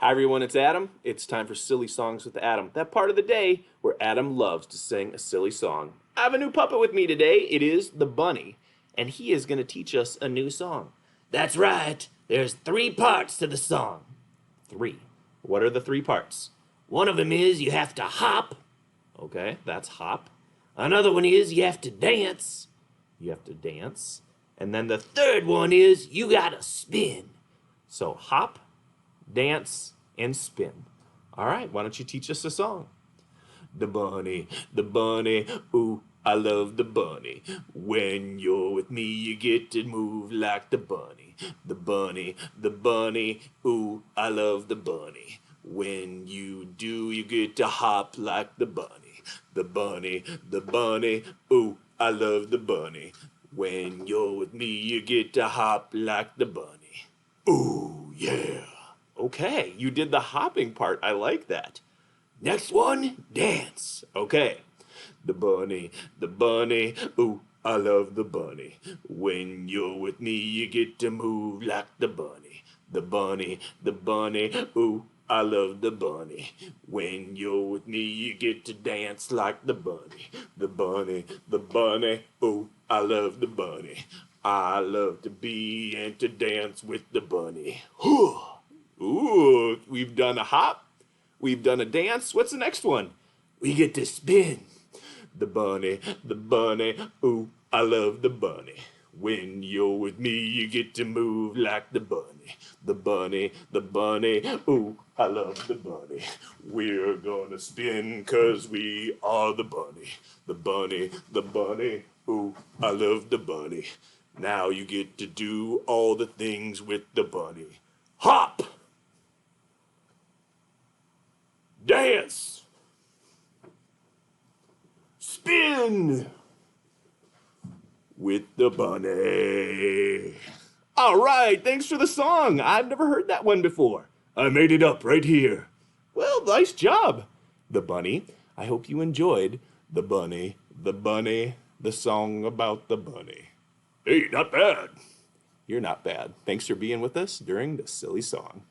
Hi everyone, it's Adam. It's time for Silly Songs with Adam. That part of the day where Adam loves to sing a silly song. I have a new puppet with me today. It is the bunny, and he is going to teach us a new song. That's right. There's three parts to the song. Three. What are the three parts? One of them is you have to hop. Okay, that's hop. Another one is you have to dance. You have to dance. And then the Third one is you gotta spin. so hop, dance, and spin. All right, why don't you teach us a song? The bunny, ooh, I love the bunny. When you're with me, you get to move like the bunny. The bunny, ooh, I love the bunny. When you do, you get to hop like the bunny. The bunny, ooh, I love the bunny. When you're with me, you get to hop like the bunny. Ooh, yeah. Okay, you did the hopping part. I like that. Next one, dance. Okay. The bunny, ooh, I love the bunny. When you're with me, you get to move like the bunny. The bunny, ooh, I love the bunny. When you're with me, you get to dance like the bunny. The bunny, ooh, I love the bunny. I love to be and to dance with the bunny. Ooh, we've done a hop. We've done a dance. What's the next one? We get to spin. The bunny, ooh, I love the bunny. When you're with me, you get to move like the bunny. The bunny, ooh, I love the bunny. We're gonna spin 'cause we are the bunny. The bunny, ooh, I love the bunny. Now you get to do all the things with the bunny. Hop! Dance! Spin! With the bunny. All right, thanks for the song. I've never heard that one before. I made it up right here. Well, nice job. The bunny. I hope you enjoyed The bunny, the song about the bunny. Hey, not bad. You're not bad. Thanks for being with us during the silly song.